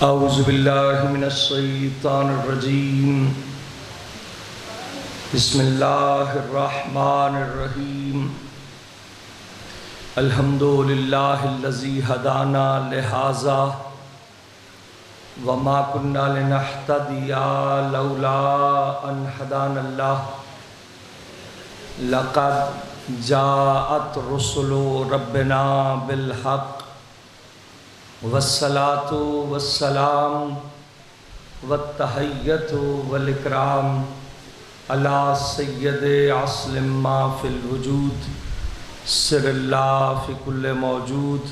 اعوذ باللہ من الشیطان الرجیم بسم اللہ الرحمن الرحیم الحمد للہ الذی ہدانا لہذا وما كنا لنہتدی لولا ان ہدانا اللہ لقد جاءت رسل ربنا بالحق والصلاة والسلام والتحیۃ والاکرام علی سید اصل ما فی الوجود سر اللہ فی کل موجود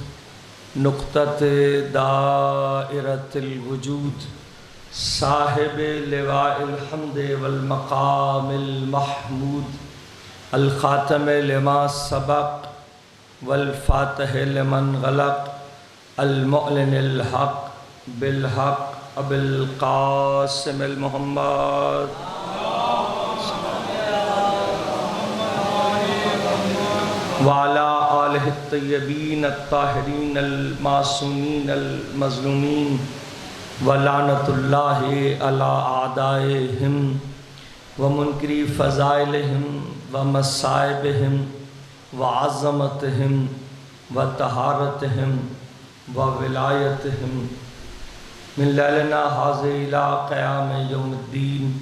نقطۃ دائرۃ الوجود صاحب لواء الحمد والمقام المحمود الخاتم لما سبق والفاتح لمن غلق المعلن الحق بالحق ابو القاسم المحمد وعلى آلہ الطیبین الطاہرین المعصومین المظلومین ولعنۃ اللہ علی اعدائہم ومنکری فضائلہم ومصائبہم وعظمتہم وطہارتہم وولایتہم من لیلنا حاضر الى قیام یوم الدین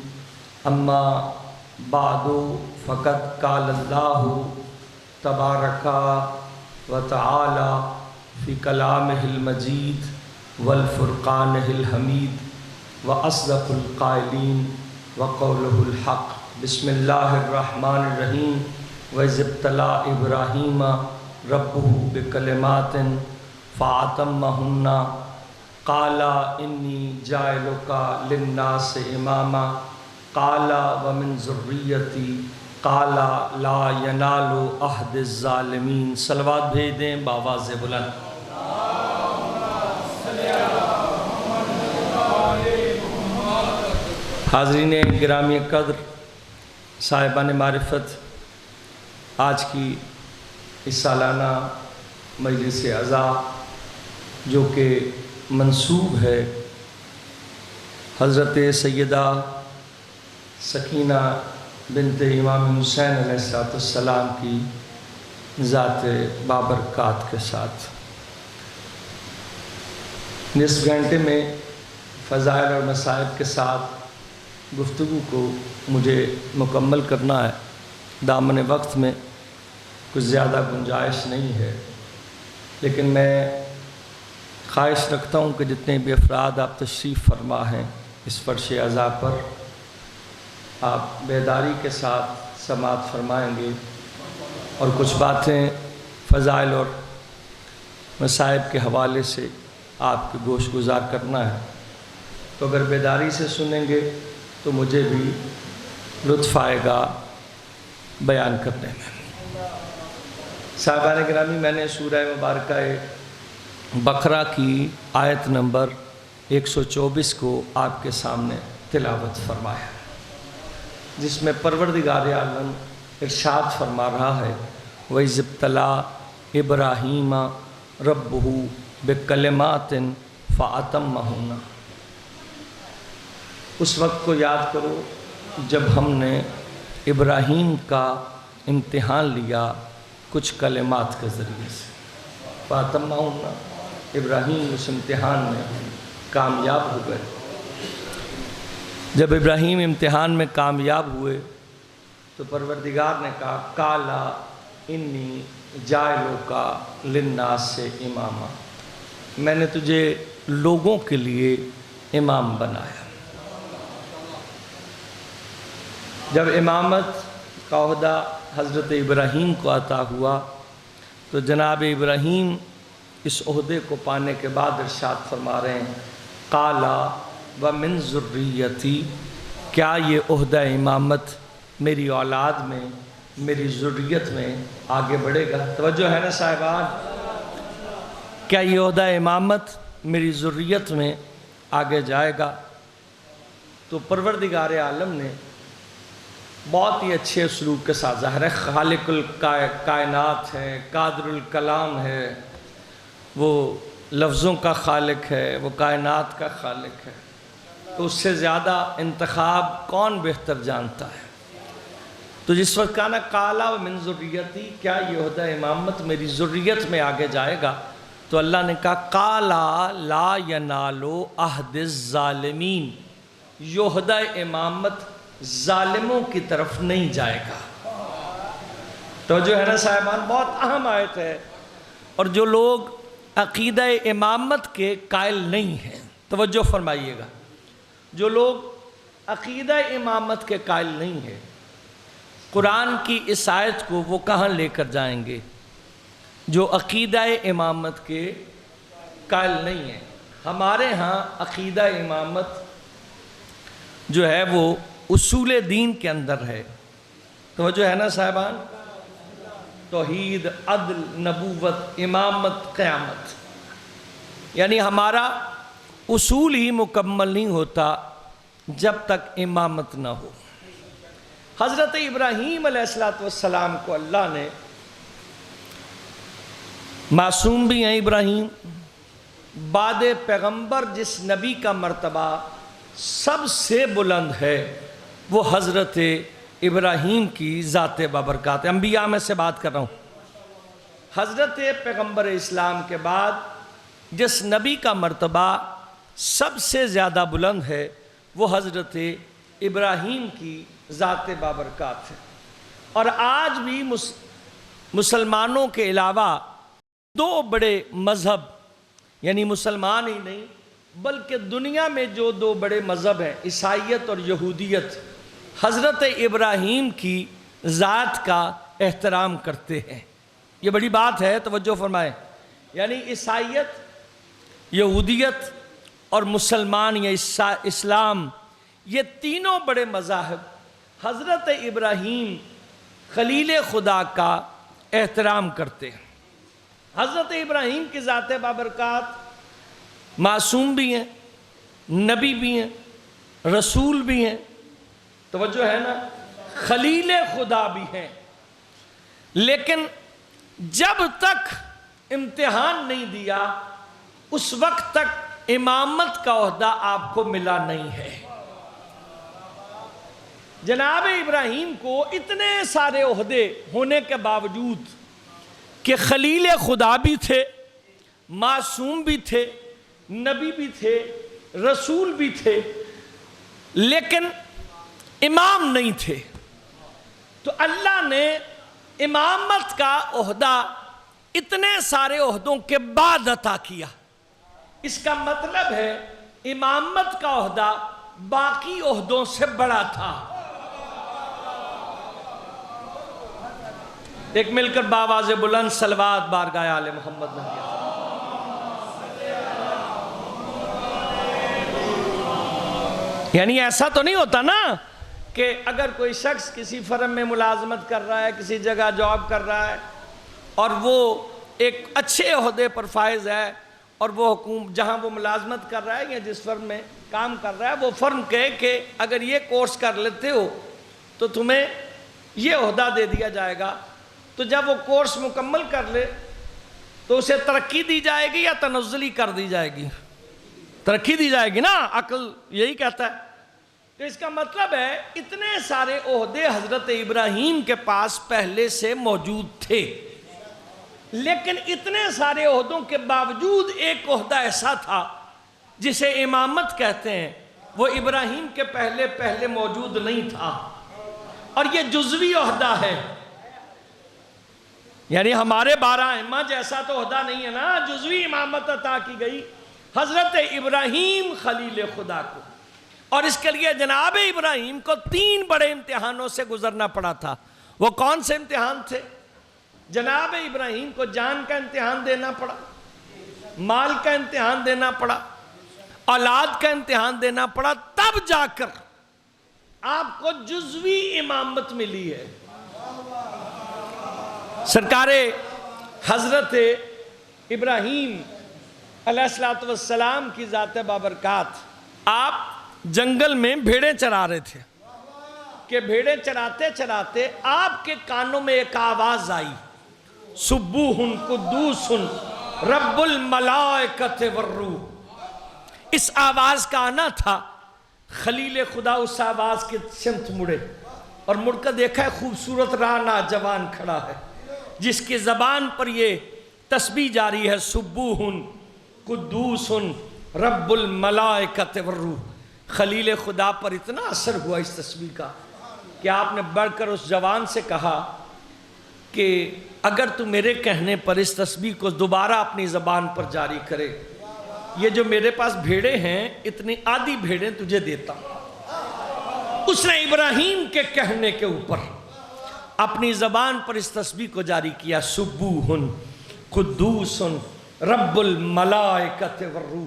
اما بعد فقد قال اللہ تبارک وتعالی فی کلامہ المجید والفرقانہ الحمید واصدق القائلین وقولہ الحق بسم اللہ الرحمن الرحیم وَإِذِ ابْتَلَىٰ إِبْرَاهِيمَ رَبُّهُ بِكَلِمَاتٍ فَأَتَمَّهُنَّ قَالَ إِنِّي جَاعِلُكَ لِلنَّاسِ إِمَامًا قَالَ وَمِن ذُرِّيَّتِي قَالَ لَا يَنَالُ عَهْدِ الظَّالِمِينَ۔ صلوات بھیج دیں بآواز بلند۔ حاضرین گرامی قدر، صاحبان معرفت، آج کی اس سالانہ مجلس عزا جو کہ منسوب ہے حضرت سیدہ سکینہ بنت امام حسین علیہ السلام کی ذات بابرکات کے ساتھ، نصف گھنٹے میں فضائل اور مصائب کے ساتھ گفتگو کو مجھے مکمل کرنا ہے۔ دامن وقت میں کچھ زیادہ گنجائش نہیں ہے، لیکن میں خواہش رکھتا ہوں کہ جتنے بھی افراد آپ تشریف فرما ہیں اس فرش عزا پر، آپ بیداری کے ساتھ سماعت فرمائیں گے اور کچھ باتیں فضائل اور مصائب کے حوالے سے آپ کی گوش گزار کرنا ہے۔ تو اگر بیداری سے سنیں گے تو مجھے بھی لطف آئے گا بیان کرنے میں۔ صاحبان گرامی، میں نے سورہ مبارکہ بقرہ کی آیت نمبر 124 کو آپ کے سامنے تلاوت فرمایا، جس میں پروردگار عالم ارشاد فرما رہا ہے وَإِذِ ابْتَلَىٰ إِبْرَاهِيمَ رَبُّهُ بِكَلِمَاتٍ فَأَتَمَّهُنَّ۔ اس وقت کو یاد کرو جب ہم نے ابراہیم کا امتحان لیا کچھ کلمات کے ذریعے سے۔ فَأَتَمَّهُنَّ، ابراہیم اس امتحان میں کامیاب ہو گئے۔ جب ابراہیم امتحان میں کامیاب ہوئے تو پروردگار نے کہا قَالَ إِنِّي جَاعِلُكَ لِلنَّاسِ إِمَامًا، میں نے تجھے لوگوں کے لیے امام بنایا۔ جب امامت کا عہدہ حضرت ابراہیم کو عطا ہوا تو جناب ابراہیم اس عہدے کو پانے کے بعد ارشاد فرما رہے ہیں قَالَ وَمِن ذُرِّيَّتِي، کیا یہ عہدہ امامت میری اولاد میں، میری ذریت میں آگے بڑھے گا؟ توجہ ہے نا صاحبان؟ کیا یہ عہدہ امامت میری ذریت میں آگے جائے گا؟ تو پروردگار عالم نے بہت ہی اچھے اسلوب کے ساتھ، ظاہر ہے خالق الکائنات ہے، قادر الکلام ہے، وہ لفظوں کا خالق ہے، وہ کائنات کا خالق ہے، تو اس سے زیادہ انتخاب کون بہتر جانتا ہے؟ تو جس وقت کہا نا قالا من ذریتی، کیا یہ عہدہ امامت میری ذریت میں آگے جائے گا؟ تو اللہ نے کہا قالا لا ینالو عہد الظالمین، یہ عہدہ امامت ظالموں کی طرف نہیں جائے گا۔ تو جو ہے نا صاحبان، بہت اہم آیت ہے، اور جو لوگ عقیدہ امامت کے قائل نہیں ہیں، توجہ فرمائیے گا، جو لوگ عقیدہ امامت کے قائل نہیں ہیں، قرآن کی اس آیت کو وہ کہاں لے کر جائیں گے؟ جو عقیدہ امامت کے قائل نہیں ہیں۔ ہمارے ہاں عقیدہ امامت جو ہے وہ اصول دین کے اندر ہے، توجہ ہے نا صاحبان، توحید، عدل، نبوت، امامت، قیامت، یعنی ہمارا اصول ہی مکمل نہیں ہوتا جب تک امامت نہ ہو۔ حضرت ابراہیم علیہ السلام کو اللہ نے، معصوم بھی ہیں ابراہیم، بعد پیغمبر جس نبی کا مرتبہ سب سے بلند ہے وہ حضرت ابراہیم کی ذات بابرکات ہے۔ انبیاء میں سے بات کر رہا ہوں۔ حضرت پیغمبر اسلام کے بعد جس نبی کا مرتبہ سب سے زیادہ بلند ہے وہ حضرت ابراہیم کی ذات بابرکات ہے۔ اور آج بھی مسلمانوں کے علاوہ دو بڑے مذہب، یعنی مسلمان ہی نہیں بلکہ دنیا میں جو دو بڑے مذہب ہیں، عیسائیت اور یہودیت، حضرت ابراہیم کی ذات کا احترام کرتے ہیں۔ یہ بڑی بات ہے، توجہ فرمائیں، یعنی عیسائیت، یہودیت اور مسلمان یا اسلام، یہ تینوں بڑے مذاہب حضرت ابراہیم خلیل خدا کا احترام کرتے ہیں۔ حضرت ابراہیم کی ذات بابرکات معصوم بھی ہیں، نبی بھی ہیں، رسول بھی ہیں، توجہ ہے نا، خلیل خدا بھی ہیں، لیکن جب تک امتحان نہیں دیا اس وقت تک امامت کا عہدہ آپ کو ملا نہیں ہے۔ جناب ابراہیم کو اتنے سارے عہدے ہونے کے باوجود کہ خلیل خدا بھی تھے، معصوم بھی تھے، نبی بھی تھے، رسول بھی تھے، لیکن امام نہیں تھے، تو اللہ نے امامت کا عہدہ اتنے سارے عہدوں کے بعد عطا کیا۔ اس کا مطلب ہے امامت کا عہدہ باقی عہدوں سے بڑا تھا۔ ایک مل کر باواز بلند صلوات بارگاہ آل محمد میں۔ یعنی ایسا تو نہیں ہوتا نا کہ اگر کوئی شخص کسی فرم میں ملازمت کر رہا ہے، کسی جگہ جاب کر رہا ہے، اور وہ ایک اچھے عہدے پر فائز ہے، اور وہ جہاں وہ ملازمت کر رہا ہے یا جس فرم میں کام کر رہا ہے، وہ فرم کہے کہ اگر یہ کورس کر لیتے ہو تو تمہیں یہ عہدہ دے دیا جائے گا، تو جب وہ کورس مکمل کر لے تو اسے ترقی دی جائے گی یا تنزلی کر دی جائے گی؟ ترقی دی جائے گی نا، عقل یہی کہتا ہے۔ تو اس کا مطلب ہے اتنے سارے عہدے حضرت ابراہیم کے پاس پہلے سے موجود تھے، لیکن اتنے سارے عہدوں کے باوجود ایک عہدہ ایسا تھا جسے امامت کہتے ہیں، وہ ابراہیم کے پہلے موجود نہیں تھا، اور یہ جزوی عہدہ ہے۔ یعنی ہمارے 12 ائمہ جیسا تو عہدہ نہیں ہے نا، جزوی امامت عطا کی گئی حضرت ابراہیم خلیل خدا کو، اور اس کے لیے جناب ابراہیم کو 3 بڑے امتحانوں سے گزرنا پڑا تھا۔ وہ کون سے امتحان تھے؟ جناب ابراہیم کو جان کا امتحان دینا پڑا، مال کا امتحان دینا پڑا، اولاد کا امتحان دینا پڑا، تب جا کر آپ کو جزوی امامت ملی ہے۔ سرکار حضرت ابراہیم علیہ السلام کی ذات بابرکات، آپ جنگل میں بھیڑیں چرا رہے تھے کہ بھیڑیں چراتے چراتے آپ کے کانوں میں ایک آواز آئی، سبوحن قدوسن رب الملائکۃ والروح. اس آواز کا آنا تھا. خلیل خدا اس آواز کی سمت مڑے اور مڑ کر دیکھا ہے خوبصورت رانا جوان کھڑا ہے جس کی زبان پر یہ تسبیح جاری ہے سبوح قدوس رب الملائکۃ والروح. خلیل خدا پر اتنا اثر ہوا اس تسبیح کا کہ آپ نے بڑھ کر اس جوان سے کہا کہ اگر تو میرے کہنے پر اس تسبیح کو دوبارہ اپنی زبان پر جاری کرے، یہ جو میرے پاس بھیڑے ہیں اتنی آدھی بھیڑیں تجھے دیتا ہوں. اس نے ابراہیم کے کہنے کے اوپر اپنی زبان پر اس تسبیح کو جاری کیا سبوح قدوس رب الملائکۃ والروح.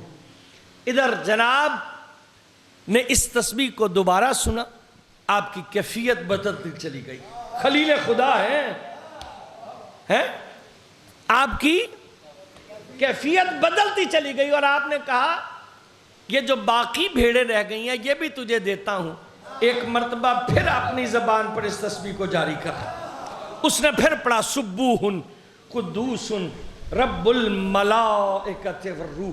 ادھر جناب نے اس تسبیح کو دوبارہ سنا، آپ کی کیفیت بدلتی چلی گئی. خلیل خدا ہے آپ کی کیفیت بدلتی چلی گئی اور آپ نے کہا یہ جو باقی بھیڑیں رہ گئی ہیں یہ بھی تجھے دیتا ہوں. ایک مرتبہ پھر اپنی زبان پر اس تسبیح کو جاری کر. اس نے پھر پڑھا سبوح قدوس رب الملائکۃ والروح.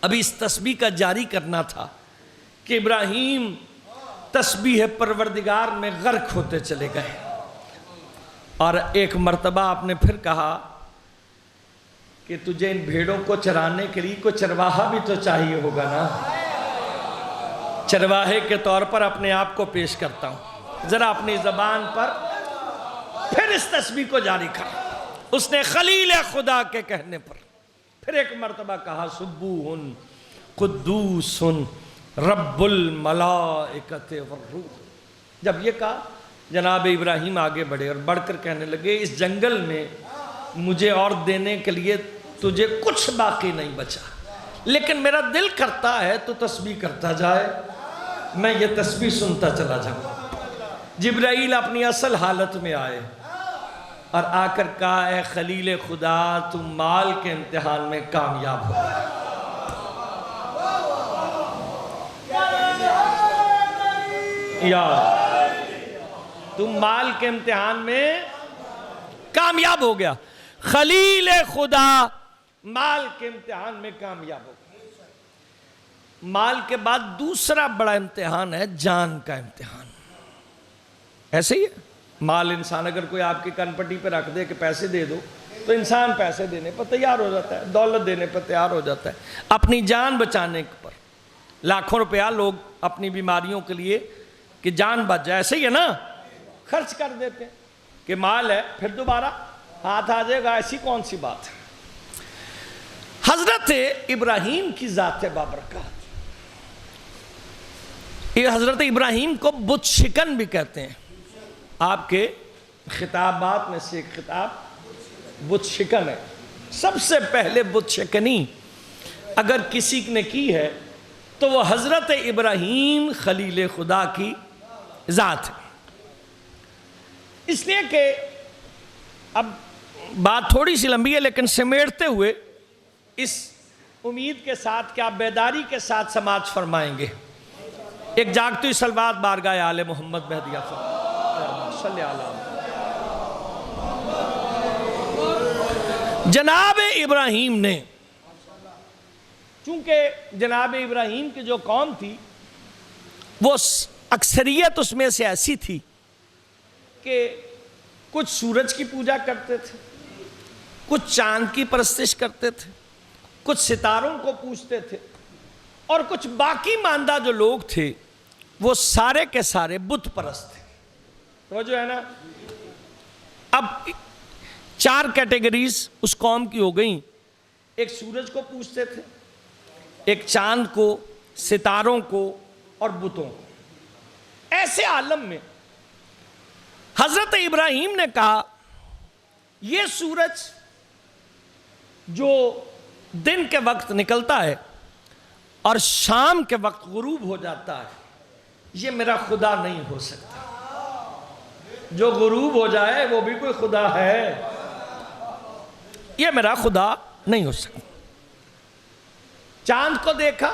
ابھی اس تسبیح کا جاری کرنا تھا کہ ابراہیم تسبیح پروردگار میں غرق ہوتے چلے گئے. اور ایک مرتبہ آپ نے پھر کہا کہ تجھے ان بھیڑوں کو چرانے کے لیے کوئی چرواہا بھی تو چاہیے ہوگا نا. چرواہے کے طور پر اپنے آپ کو پیش کرتا ہوں. ذرا اپنی زبان پر پھر اس تسبیح کو جاری کر. اس نے خلیل خدا کے کہنے پر پھر ایک مرتبہ کہا سبوح قدوس رب الملائکۃ والروح. جب یہ کہا جناب ابراہیم آگے بڑھے اور بڑھ کر کہنے لگے اس جنگل میں مجھے اور دینے کے لیے تجھے کچھ باقی نہیں بچا، لیکن میرا دل کرتا ہے تو تسبیح کرتا جائے، میں یہ تسبیح سنتا چلا جاؤں. جبرائیل اپنی اصل حالت میں آئے اور آ کر کہا اے خلیل خدا تم مال کے امتحان میں کامیاب ہو. تم مال کے امتحان میں کامیاب ہو گیا. خلیل خدا مال کے امتحان میں کامیاب ہو گیا. مال کے بعد دوسرا بڑا امتحان ہے جان کا امتحان. ایسے ہی ہے مال. انسان اگر کوئی آپ کی کن پٹی پہ رکھ دے کہ پیسے دے دو تو انسان پیسے دینے پر تیار ہو جاتا ہے، دولت دینے پر تیار ہو جاتا ہے. اپنی جان بچانے پر لاکھوں روپیہ لوگ اپنی بیماریوں کے لیے کہ جان بچ جائے ایسے ہی ہے نا خرچ کر دیتے ہیں کہ مال ہے پھر دوبارہ ہاتھ آ جائے گا. ایسی کون سی بات ہے. حضرت ابراہیم کی ذات بابرکات. یہ حضرت ابراہیم کو بت شکن بھی کہتے ہیں. آپ کے خطابات میں سے ایک خطاب بت شکن ہے. سب سے پہلے بت شکنی اگر کسی نے کی ہے تو وہ حضرت ابراہیم خلیل خدا کی ذات ہے. اس لیے کہ اب بات تھوڑی سی لمبی ہے لیکن سمیٹتے ہوئے اس امید کے ساتھ کہ آپ بیداری کے ساتھ سماعت فرمائیں گے ایک جاگتی صلوات بارگاہ آل محمد مہدیہ صلی اللہ علیہ. جناب ابراہیم نے چونکہ جناب ابراہیم کی جو قوم تھی وہ اکثریت اس میں سے ایسی تھی کہ کچھ سورج کی پوجا کرتے تھے، کچھ چاند کی پرستش کرتے تھے، کچھ ستاروں کو پوجتے تھے اور کچھ باقی ماندہ جو لوگ تھے وہ سارے کے سارے بت پرست تھے. تو جو ہے نا اب 4 کیٹیگریز اس قوم کی ہو گئیں. ایک سورج کو پوجتے تھے، ایک چاند کو، ستاروں کو اور بتوں کو. ایسے عالم میں حضرت ابراہیم نے کہا یہ سورج جو دن کے وقت نکلتا ہے اور شام کے وقت غروب ہو جاتا ہے یہ میرا خدا نہیں ہو سکتا. جو غروب ہو جائے وہ بھی کوئی خدا ہے، یہ میرا خدا نہیں ہو سکتا. چاند کو دیکھا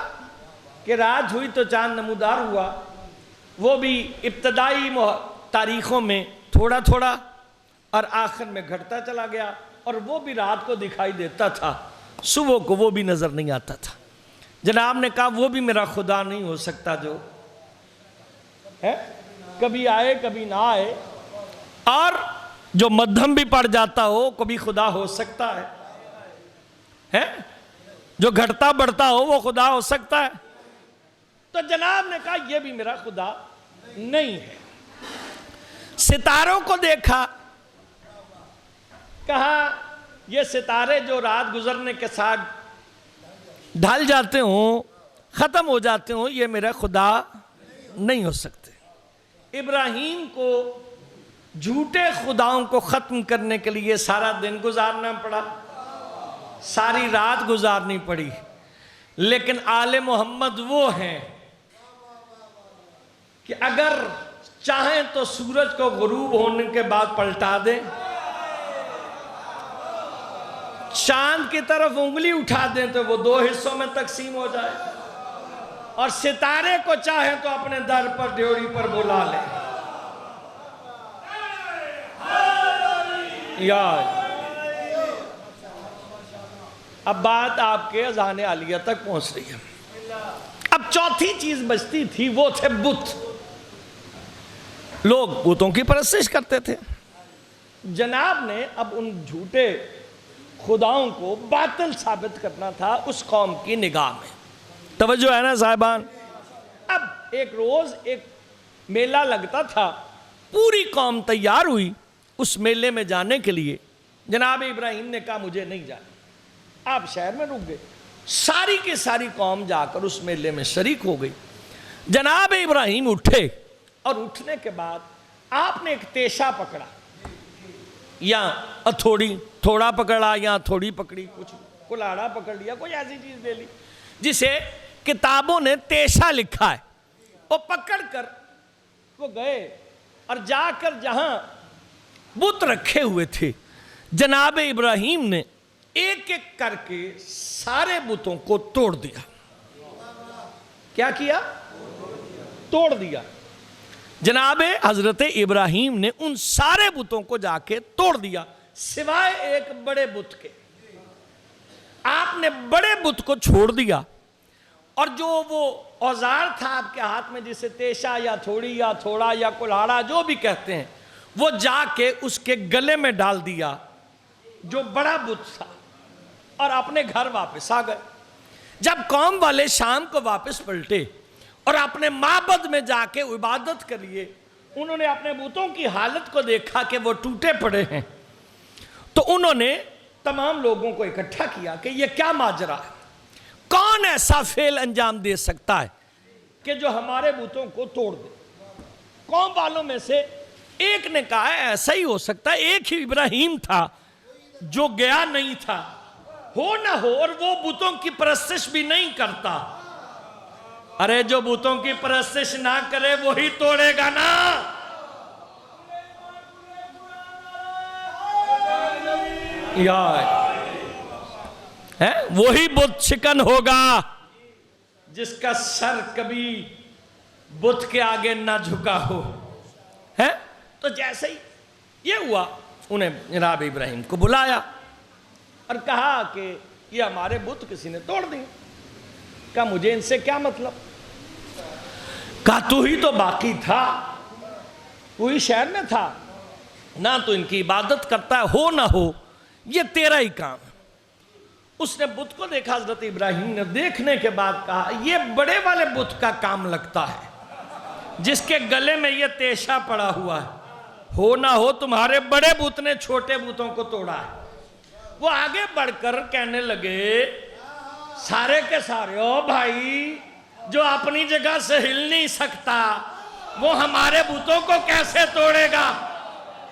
کہ رات ہوئی تو چاند نمودار ہوا، وہ بھی ابتدائی تاریخوں میں تھوڑا تھوڑا اور آخر میں گھٹتا چلا گیا. اور وہ بھی رات کو دکھائی دیتا تھا، صبح کو وہ بھی نظر نہیں آتا تھا۔ جناب نے کہا وہ بھی میرا خدا نہیں ہو سکتا جو ہے کبھی آئے کبھی نہ آئے، اور جو مدھم بھی پڑ جاتا ہو کبھی خدا ہو سکتا ہے، جو گھٹتا بڑھتا ہو وہ خدا ہو سکتا ہے۔ تو جناب نے کہا یہ بھی میرا خدا نہیں ہے۔ ستاروں کو دیکھا، کہا یہ ستارے جو رات گزرنے کے ساتھ ڈھل جاتے ہوں، ختم ہو جاتے ہوں، یہ میرا خدا نہیں ہو سکتے۔ ابراہیم کو جھوٹے خداؤں کو ختم کرنے کے لیے سارا دن گزارنا پڑا، ساری رات گزارنی پڑی، لیکن آل محمد وہ ہیں کہ اگر چاہیں تو سورج کو غروب ہونے کے بعد پلٹا دیں، چاند کی طرف انگلی اٹھا دیں تو وہ 2 حصوں میں تقسیم ہو جائے، اور ستارے کو چاہیں تو اپنے در پر ڈیوڑی پر بلا لیں۔ اب بات آپ کے اذان عالیہ تک پہنچ رہی ہے۔ اب چوتھی چیز بچتی تھی، وہ تھے بت۔ لوگ بتوں کی پرستش کرتے تھے۔ جناب نے اب ان جھوٹے خداؤں کو باطل ثابت کرنا تھا اس قوم کی نگاہ میں۔ توجہ ہے نا صاحبان؟ اب ایک روز ایک میلہ لگتا تھا، پوری قوم تیار ہوئی اس میلے میں جانے کے لیے۔ جناب ابراہیم نے کہا مجھے نہیں جانا، آپ شہر میں رک گئے۔ ساری کی ساری قوم جا کر اس میلے میں شریک ہو گئی۔ جناب ابراہیم اٹھے، اور اٹھنے کے بعد آپ نے ایک تیشہ پکڑا، یا تھوڑا پکڑا، یا تھوڑی پکڑی، کچھ کلاڑا پکڑ لیا، کوئی ایسی چیز لے لی جسے کتابوں نے تیشہ لکھا ہے۔ وہ پکڑ کر وہ گئے، اور جا کر جہاں بت رکھے ہوئے تھے، جناب ابراہیم نے ایک ایک کر کے سارے بتوں کو توڑ دیا۔ کیا کیا؟ توڑ دیا۔ جناب حضرت ابراہیم نے ان سارے بتوں کو جا کے توڑ دیا، سوائے ایک بڑے بت کے۔ آپ نے بڑے بت کو چھوڑ دیا، اور جو وہ اوزار تھا آپ کے ہاتھ میں، جسے تیشہ یا تھوڑی یا تھوڑا یا کلاڑا جو بھی کہتے ہیں، وہ جا کے اس کے گلے میں ڈال دیا جو بڑا بت تھا، اور اپنے گھر واپس آ گئے۔ جب قوم والے شام کو واپس پلٹے اور اپنے معبد میں جا کے عبادت کریے، انہوں نے اپنے بتوں کی حالت کو دیکھا کہ وہ ٹوٹے پڑے ہیں، تو انہوں نے تمام لوگوں کو اکٹھا کیا کہ یہ کیا ماجرا ہے، کون ایسا فعل انجام دے سکتا ہے کہ جو ہمارے بتوں کو توڑ دے۔ قوم والوں میں سے ایک نے کہا ایسا ہی ہو سکتا ہے، ایک ہی ابراہیم تھا جو گیا نہیں تھا، ہو نہ ہو، اور وہ بتوں کی پرستش بھی نہیں کرتا۔ ارے جو بتوں کی پرستش نہ کرے وہی توڑے گا نا۔ وہی بت شکن ہوگا جس کا سر کبھی بت کے آگے نہ جھکا ہو۔ تو جیسے ہی یہ ہوا، انہیں جناب ابراہیم کو بلایا اور کہا کہ یہ ہمارے بت کسی نے توڑ دی۔ کہا مجھے ان سے کیا مطلب؟ کہا تو ہی تو باقی تھا، تو ہی شہر میں تھا، نہ تو ان کی عبادت کرتا ہے، ہو نہ ہو یہ تیرا ہی کام ہے۔ اس نے بت کو دیکھا، حضرت ابراہیم نے دیکھنے کے بعد کہا یہ بڑے والے بت کا کام لگتا ہے جس کے گلے میں یہ تیشہ پڑا ہوا ہے، ہو نہ ہو تمہارے بڑے بت نے چھوٹے بتوں کو توڑا ہے۔ وہ آگے بڑھ کر کہنے لگے سارے کے سارے، او بھائی جو اپنی جگہ سے ہل نہیں سکتا وہ ہمارے بتوں کو کیسے توڑے گا؟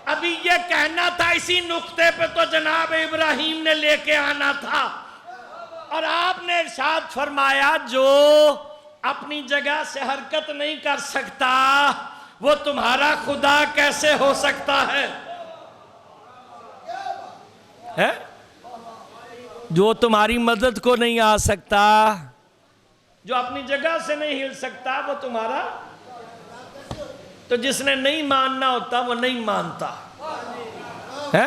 ابھی یہ کہنا تھا، اسی نقطے پہ تو جناب ابراہیم نے لے کے آنا تھا، اور آپ نے ارشاد فرمایا جو اپنی جگہ سے حرکت نہیں کر سکتا وہ تمہارا خدا کیسے ہو سکتا ہے؟ جو تمہاری مدد کو نہیں آ سکتا، جو اپنی جگہ سے نہیں ہل سکتا، وہ تمہارا، تو جس نے نہیں ماننا ہوتا وہ نہیں مانتا ہے۔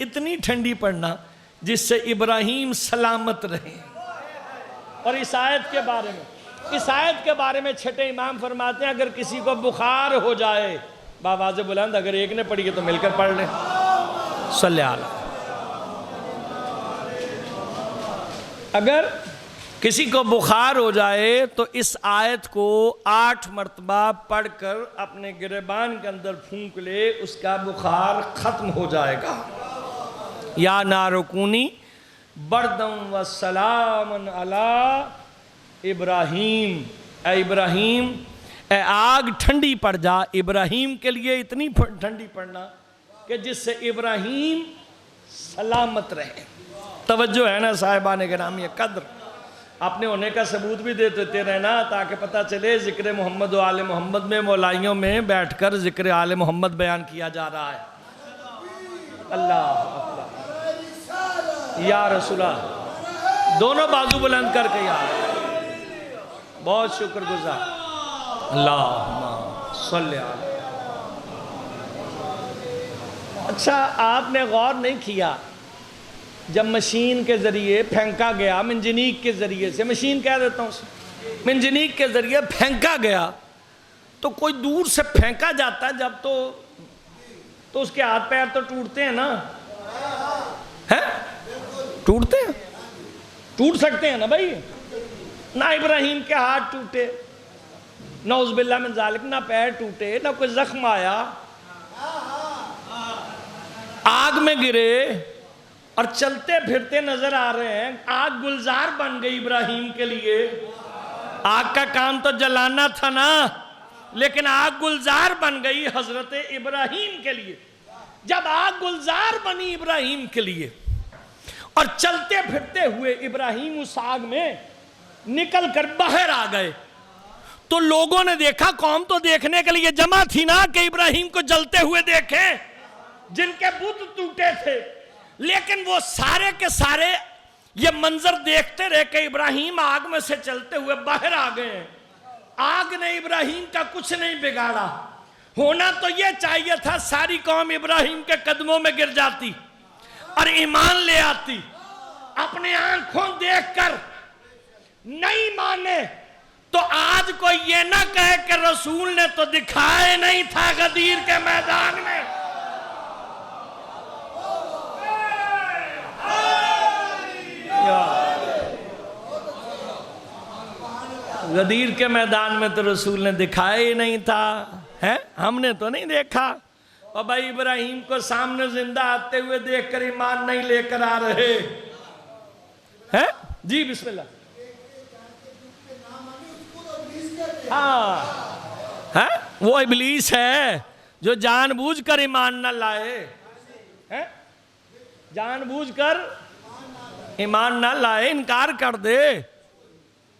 اتنی ٹھنڈی پڑنا جس سے ابراہیم سلامت رہے. اور اس آیت کے بارے میں چھٹے امام فرماتے ہیں اگر کسی کو بخار ہو جائے بآواز بلند، اگر ایک نے پڑھی ہے تو مل کر پڑھ لیں. صلی اللہ علیہ. اگر کسی کو بخار ہو جائے تو اس آیت کو 8 مرتبہ پڑھ کر اپنے گریبان کے اندر پھونک لے، اس کا بخار ختم ہو جائے گا. یا نارکونی بردم و سلام علی ابراہیم، اے ابراہیم، اے آگ ٹھنڈی پڑ جا ابراہیم کے لیے، اتنی ٹھنڈی پڑنا کہ جس سے ابراہیم سلامت رہے. توجہ ہے نا صاحبان گرامی قدر، اپنے ہونے کا ثبوت بھی دیتے رہنا تاکہ پتہ چلے ذکر محمد و آل محمد میں مولائیوں میں بیٹھ کر ذکر آل محمد بیان کیا جا رہا ہے. اللہ اکبر، یا رسول اللہ، دونوں بازو بلند کر کے یار بہت شکر گزار. اللہم صلی علی. اچھا آپ نے غور نہیں کیا جب مشین کے ذریعے پھینکا گیا، منجنیق کے ذریعے سے، مشین کہہ دیتا ہوں اسے، منجنیق کے ذریعے پھینکا گیا تو کوئی دور سے پھینکا جاتا ہے جب تو اس کے ہاتھ پیر تو ٹوٹتے ہیں نا، ٹوٹتے ہیں، ٹوٹ سکتے ہیں نا بھائی. نہ ابراہیم کے ہاتھ ٹوٹے، نعوذ باللہ من ذالک، نہ پیر ٹوٹے، نہ کوئی زخم آیا، آگ میں گرے اور چلتے پھرتے نظر آ رہے ہیں. آگ گلزار بن گئی ابراہیم کے لیے. آگ کا کام تو جلانا تھا نا، لیکن آگ گلزار بن گئی حضرت ابراہیم کے لیے. جب آگ گلزار بنی ابراہیم کے لیے اور چلتے پھرتے ہوئے ابراہیم اس آگ میں نکل کر باہر آ گئے تو لوگوں نے دیکھا، قوم تو دیکھنے کے لیے جمع تھی نا کہ ابراہیم کو جلتے ہوئے دیکھیں، جن کے بت ٹوٹے تھے. لیکن وہ سارے کے سارے یہ منظر دیکھتے رہے کہ ابراہیم آگ میں سے چلتے ہوئے باہر آ گئے ہیں. آگ نے ابراہیم کا کچھ نہیں بگاڑا. ہونا تو یہ چاہیے تھا ساری قوم ابراہیم کے قدموں میں گر جاتی اور ایمان لے آتی. اپنے آنکھوں دیکھ کر نہیں مانے تو آج کوئی یہ نہ کہے کہ رسول نے تو دکھائے نہیں تھا غدیر کے میدان میں. غدیر کے میدان میں تو رسول نے دکھایا ہی نہیں تھا، ہم نے تو نہیں دیکھا. اور بھائی ابراہیم کو سامنے زندہ آتے ہوئے دیکھ کر ایمان نہیں لے کر آ رہے ہیں. جی بسم اللہ. ہاں وہ ابلیس ہے جو جان بوجھ کر ایمان نہ لائے، جان بوجھ کر ایمان نہ لائے، انکار کر دے،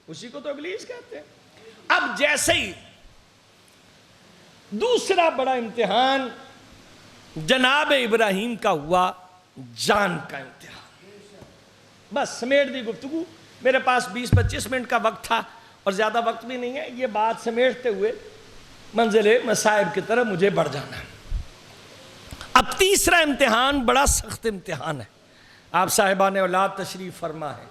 اسی کو تو ابلیس کہتے ہیں. اب جیسے ہی دوسرا بڑا امتحان جناب ابراہیم کا ہوا، جان کا امتحان. بس سمیٹ دی گفتگو، میرے پاس 20-25 منٹ کا وقت تھا اور زیادہ وقت بھی نہیں ہے. یہ بات سمیٹتے ہوئے منزل مصائب کی طرف مجھے بڑھ جانا ہے. اب تیسرا امتحان بڑا سخت امتحان ہے. آپ صاحبان اولاد تشریف فرما ہے.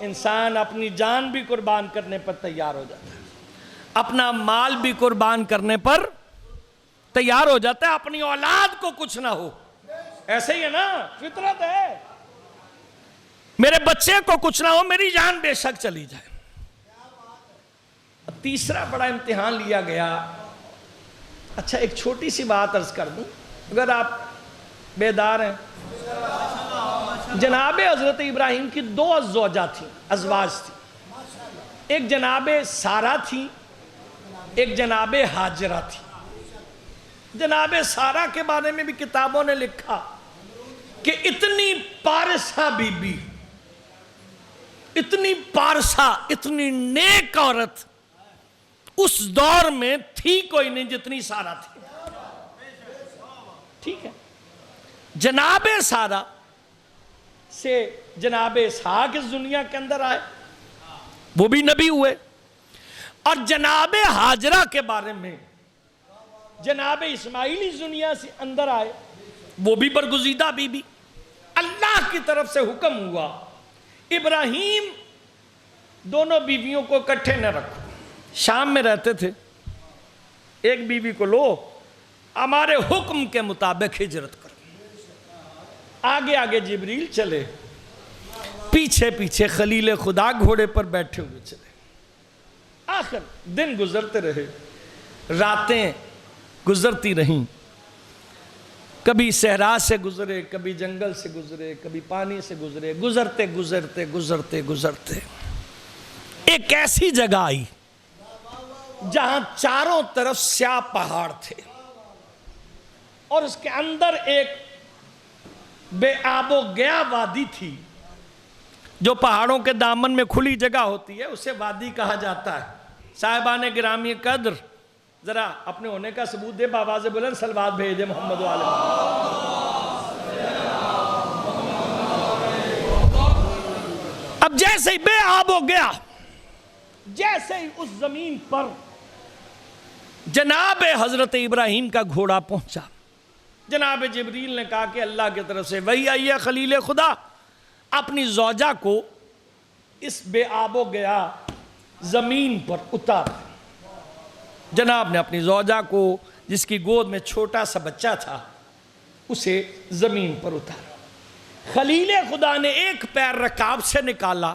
انسان اپنی جان بھی قربان کرنے پر تیار ہو جاتا ہے، اپنا مال بھی قربان کرنے پر تیار ہو جاتا ہے، اپنی اولاد کو کچھ نہ ہو. ایسے ہی ہے نا، فطرت ہے. میرے بچے کو کچھ نہ ہو، میری جان بے شک چلی جائے. تیسرا بڑا امتحان لیا گیا. اچھا ایک چھوٹی سی بات عرض کر دوں اگر آپ بیدار ہیں. جناب حضرت ابراہیم کی 2 زوجہ تھیں، ازواج تھیں. ایک جناب سارہ تھی، ایک جناب ہاجرہ تھی. جناب سارہ کے بارے میں بھی کتابوں نے لکھا کہ اتنی پارسا بی بی، اتنی پارسا، اتنی نیک عورت اس دور میں تھی کوئی نہیں جتنی سارہ تھی. ٹھیک ہے. جناب سارہ سے جناب اسحاق اس دنیا کے اندر آئے، وہ بھی نبی ہوئے. اور جناب ہاجرہ کے بارے میں جناب اسماعیل اس دنیا سے اندر آئے، وہ بھی برگزیدہ بی بی. اللہ کی طرف سے حکم ہوا ابراہیم دونوں بیویوں کو اکٹھے نہ رکھو. شام میں رہتے تھے. ایک بیوی کو لو, ہمارے حکم کے مطابق ہجرت کرو. آگے آگے جبریل چلے, پیچھے پیچھے خلیل خدا گھوڑے پر بیٹھے ہوئے چلے. آخر دن گزرتے رہے, راتیں گزرتی رہیں. کبھی صحرا سے گزرے, کبھی جنگل سے گزرے, کبھی پانی سے گزرے. گزرتے گزرتے گزرتے گزرتے ایک ایسی جگہ آئی جہاں چاروں طرف سیاہ پہاڑ تھے, اور اس کے اندر ایک بے آب و گیا وادی تھی. جو پہاڑوں کے دامن میں کھلی جگہ ہوتی ہے اسے وادی کہا جاتا ہے. صاحبان گرامی قدر, ذرا اپنے ہونے کا ثبوت دے, بآواز بلند صلوات بھیجے محمد و آل محمد. اب جیسے ہی بے آب ہو گیا, جیسے ہی اس زمین پر جناب حضرت ابراہیم کا گھوڑا پہنچا, جناب جبریل نے کہا کہ اللہ کی طرف سے وحی آئی ہے خلیل خدا, اپنی زوجہ کو اس بے آب و گیا زمین پر اتار. جناب نے اپنی زوجہ کو, جس کی گود میں چھوٹا سا بچہ تھا, اسے زمین پر اتارا. خلیل خدا نے ایک پیر رکاب سے نکالا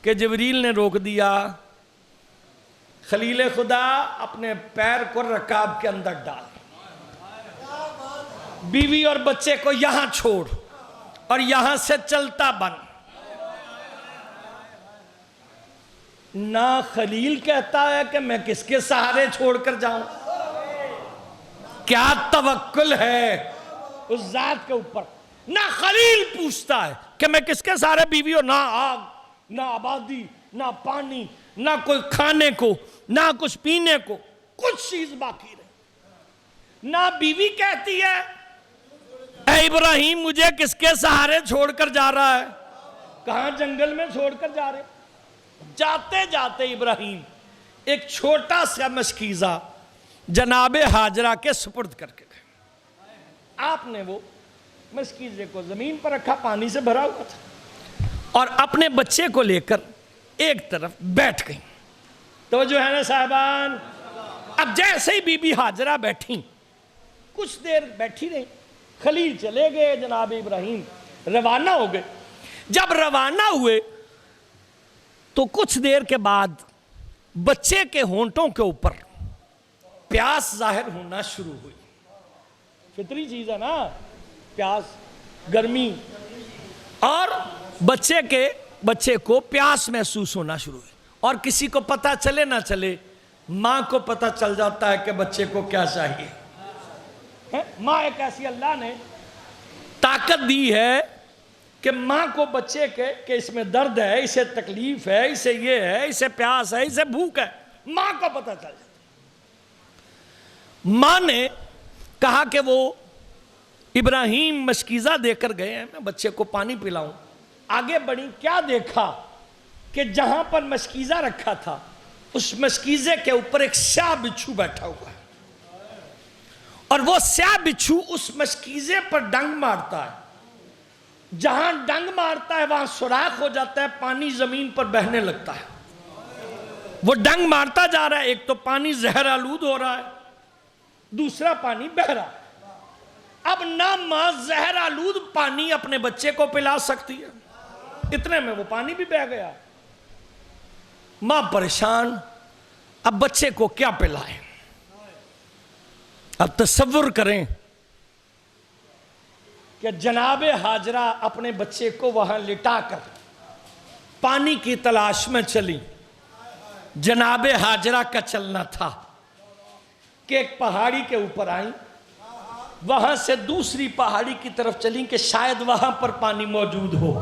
کہ جبریل نے روک دیا. خلیل خدا اپنے پیر کو رکاب کے اندر ڈال, بیوی اور بچے کو یہاں چھوڑ اور یہاں سے چلتا بن. نہ خلیل کہتا ہے کہ میں کس کے سہارے چھوڑ کر جاؤں. کیا توکل ہے اس ذات کے اوپر. نہ خلیل پوچھتا ہے کہ میں کس کے سہارے, بیوی ہو, نہ آگ, نہ آبادی, نہ پانی, نہ کوئی کھانے کو, نہ کچھ پینے کو, کچھ چیز باقی رہے. نہ بیوی کہتی ہے اے ابراہیم مجھے کس کے سہارے چھوڑ کر جا رہا ہے. کہاں جنگل میں چھوڑ کر جا رہے. جاتے جاتے ابراہیم ایک چھوٹا سا مشکیزہ جناب ہاجرہ کے سپرد کر کے گئے. آپ نے وہ مشکیزے کو زمین پر رکھا, پانی سے بھرا ہوا تھا, اور اپنے بچے کو لے کر ایک طرف بیٹھ گئی. توجہ ہے نا صاحبان. اب جیسے ہی بی بی ہاجرہ بیٹھیں, کچھ دیر بیٹھی رہیں, خلیل چلے گئے, جناب ابراہیم روانہ ہو گئے. جب روانہ ہوئے تو کچھ دیر کے بعد بچے کے ہونٹوں کے اوپر پیاس ظاہر ہونا شروع ہوئی. فطری چیز ہے نا, پیاس, گرمی, اور بچے کو پیاس محسوس ہونا شروع ہوئی. اور کسی کو پتہ چلے نہ چلے, ماں کو پتہ چل جاتا ہے کہ بچے کو کیا چاہیے. ماں ایک ایسی اللہ نے طاقت دی ہے کہ ماں کو بچے کے کہ اس میں درد ہے, اسے تکلیف ہے, اسے یہ ہے, اسے پیاس ہے, اسے بھوک ہے, ماں کو پتہ چل جاتا. ماں نے کہا کہ وہ ابراہیم مشکیزہ دے کر گئے ہیں, میں بچے کو پانی پلاؤں. آگے بڑھی, کیا دیکھا کہ جہاں پر مشکیزہ رکھا تھا اس مشکیزے کے اوپر ایک سیاہ بچھو بیٹھا ہوا ہے, اور وہ سیاہ بچھو اس مشکیزے پر ڈنگ مارتا ہے. جہاں ڈنگ مارتا ہے وہاں سوراخ ہو جاتا ہے, پانی زمین پر بہنے لگتا ہے. وہ ڈنگ مارتا جا رہا ہے, ایک تو پانی زہر آلود ہو رہا ہے, دوسرا پانی بہہ رہا ہے. اب نہ ماں زہر آلود پانی اپنے بچے کو پلا سکتی ہے, اتنے میں وہ پانی بھی بہہ گیا. ماں پریشان, اب بچے کو کیا پلائیں. اب تصور کریں کہ جناب ہاجرہ اپنے بچے کو وہاں لٹا کر پانی کی تلاش میں چلی. جناب ہاجرہ کا چلنا تھا کہ ایک پہاڑی کے اوپر آئیں, وہاں سے دوسری پہاڑی کی طرف چلیں کہ شاید وہاں پر پانی موجود ہو.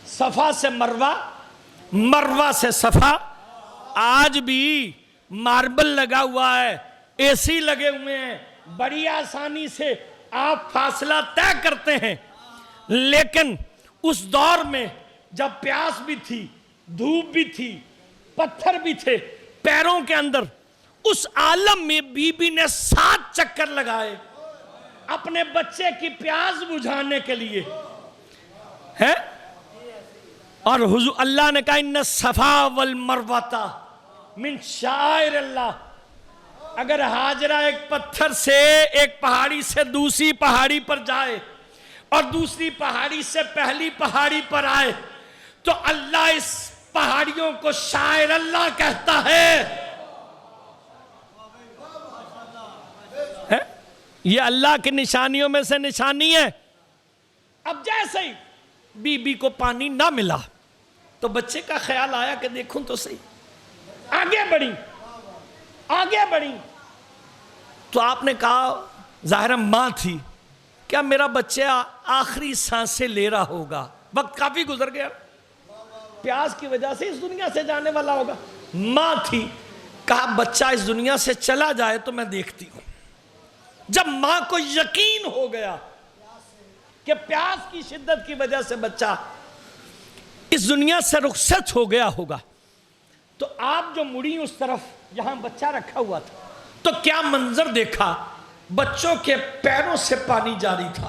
صفا سے مروہ, مروہ سے صفا. آج بھی ماربل لگا ہوا ہے, اے سی لگے ہوئے ہیں, بڑی آسانی سے آپ فاصلہ طے کرتے ہیں. لیکن اس دور میں جب پیاس بھی تھی, دھوپ بھی تھی, پتھر بھی تھے پیروں کے اندر, اس عالم میں بی بی نے 7 چکر لگائے اپنے بچے کی پیاس بجھانے کے لیے ہے. اور حضور اللہ نے کہا ان الصفا والمروہ من شعائر اللہ. اگر ہاجرہ ایک پتھر سے ایک پہاڑی سے دوسری پہاڑی پر جائے اور دوسری پہاڑی سے پہلی پہاڑی پر آئے تو اللہ اس پہاڑیوں کو شاعر اللہ کہتا ہے. یہ اللہ کی نشانیوں میں سے نشانی ہے. اب جیسے ہی بی بی کو پانی نہ ملا تو بچے کا خیال آیا کہ دیکھوں تو صحیح. آگے بڑھی تو آپ نے کہا ظاہر ماں تھی, کیا میرا بچہ آخری سانسیں لے رہا ہوگا, وقت کافی گزر گیا, پیاس کی وجہ سے اس دنیا سے جانے والا ہوگا. ماں تھی, کہا بچہ اس دنیا سے چلا جائے تو میں دیکھتی ہوں. جب ماں کو یقین ہو گیا کہ پیاس کی شدت کی وجہ سے بچہ اس دنیا سے رخصت ہو گیا ہوگا تو آپ جو مڑی اس طرف جہاں بچہ رکھا ہوا تھا تو کیا منظر دیکھا, بچوں کے پیروں سے پانی جاری تھا.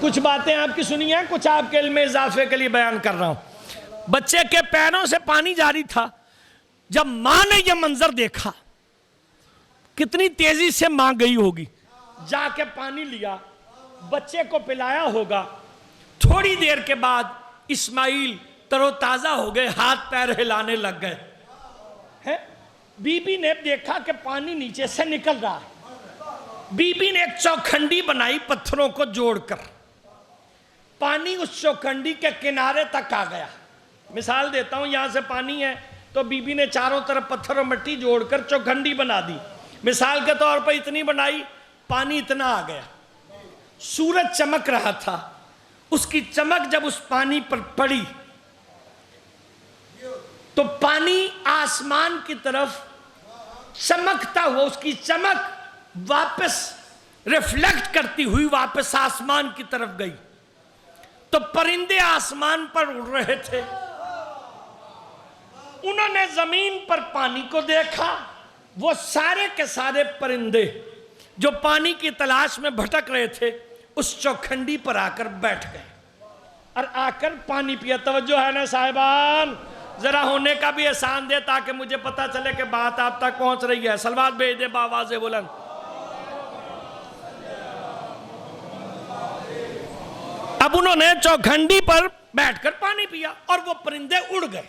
کچھ باتیں آپ کی سنی ہیں, کچھ آپ کے علم اضافے کے لیے بیان کر رہا ہوں. بچے کے پیروں سے پانی جاری تھا. جب ماں نے یہ منظر دیکھا, کتنی تیزی سے ماں گئی ہوگی, جا کے پانی لیا, بچے کو پلایا ہوگا. تھوڑی دیر کے بعد اسماعیل تر و تازہ ہو گئے, ہاتھ پیر ہلانے لگ گئے. بی بی نے دیکھا کہ پانی نیچے سے نکل رہا ہے. بی بی نے ایک چوکھنڈی بنائی پتھروں کو جوڑ کر. پانی اس چوکھنڈی کے کنارے تک آ گیا. مثال دیتا ہوں, یہاں سے پانی ہے تو بی بی نے چاروں طرف پتھر اور مٹی جوڑ کر چوکھنڈی بنا دی. مثال کے طور پر اتنی بنائی, پانی اتنا آ گیا. سورج چمک رہا تھا, اس کی چمک جب اس پانی پر پڑی تو پانی آسمان کی طرف چمکتا ہوا, اس کی چمک واپس ریفلیکٹ کرتی ہوئی واپس آسمان کی طرف گئی. تو پرندے آسمان پر اڑ رہے تھے, انہوں نے زمین پر پانی کو دیکھا. وہ سارے کے سارے پرندے جو پانی کی تلاش میں بھٹک رہے تھے اس چوکھنڈی پر آ کر بیٹھ گئے اور آ کر پانی پیا. توجہ ہے نا صاحبان, ذرا ہونے کا بھی احسان دے تاکہ مجھے پتا چلے کہ بات آپ تک پہنچ رہی ہے. صلوات بھیج دے بآواز بلند. اب انہوں نے چوکھنڈی پر بیٹھ کر پانی پیا اور وہ پرندے اڑ گئے.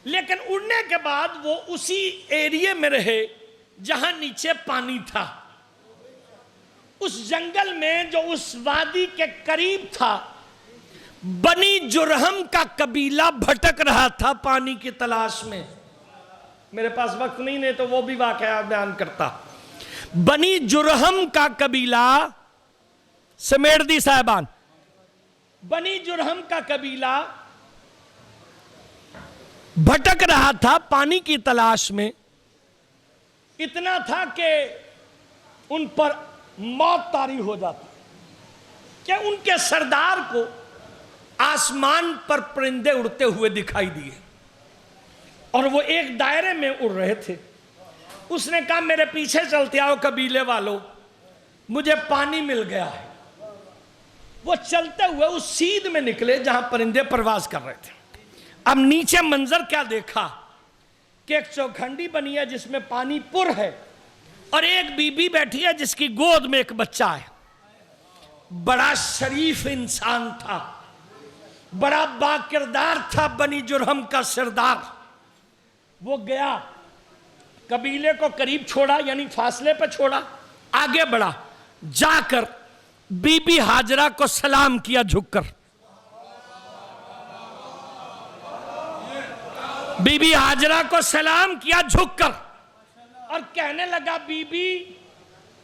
لیکن اڑنے کے بعد وہ اسی ایریے میں رہے جہاں نیچے پانی تھا. اس جنگل میں جو اس وادی کے قریب تھا, بنی جرہم کا قبیلہ بھٹک رہا تھا پانی کی تلاش میں. میرے پاس وقت نہیں ہے تو وہ بھی واقعات بیان کرتا. بنی جرہم کا قبیلہ, سمیٹ دی صاحبان, بنی جرہم کا قبیلہ بھٹک رہا تھا پانی کی تلاش میں. اتنا تھا کہ ان پر موت طاری ہو جاتی کہ ان کے سردار کو آسمان پر پرندے اڑتے ہوئے دکھائی دیے اور وہ ایک دائرے میں اڑ رہے تھے. اس نے کہا میرے پیچھے چلتے آؤ قبیلے والوں, مجھے پانی مل گیا ہے. وہ چلتے ہوئے اس سیدھ میں نکلے جہاں پرندے پرواز کر رہے تھے. اب نیچے منظر کیا دیکھا کہ ایک چوکھنڈی بنی ہے جس میں پانی پر ہے اور ایک بی بی بیٹھی ہے جس کی گود میں ایک بچہ ہے. بڑا شریف انسان تھا, بڑا باکردار تھا بنی جرہم کا سردار. وہ گیا, قبیلے کو قریب چھوڑا, یعنی فاصلے پہ چھوڑا, آگے بڑھا, جا کر بی بی ہاجرہ کو سلام کیا جھک کر. بی بی ہاجرہ کو سلام کیا جھک کر اور کہنے لگا بی بی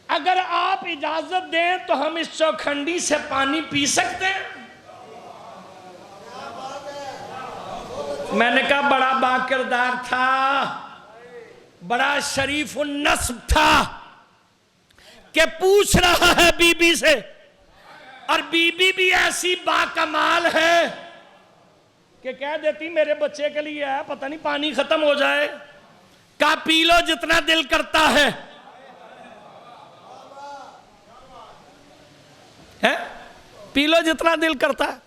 اگر آپ اجازت دیں تو ہم اس چوکھنڈی سے پانی پی سکتے ہیں. میں نے کہا بڑا باکردار تھا, بڑا شریف النسب تھا کہ پوچھ رہا ہے بی بی سے, اور بی بی بھی ایسی باکمال ہے کہ کہہ دیتی میرے بچے کے لیے ہے, پتہ نہیں پانی ختم ہو جائے. کہا پی لو جتنا دل کرتا ہے، پی لو جتنا دل کرتا ہے۔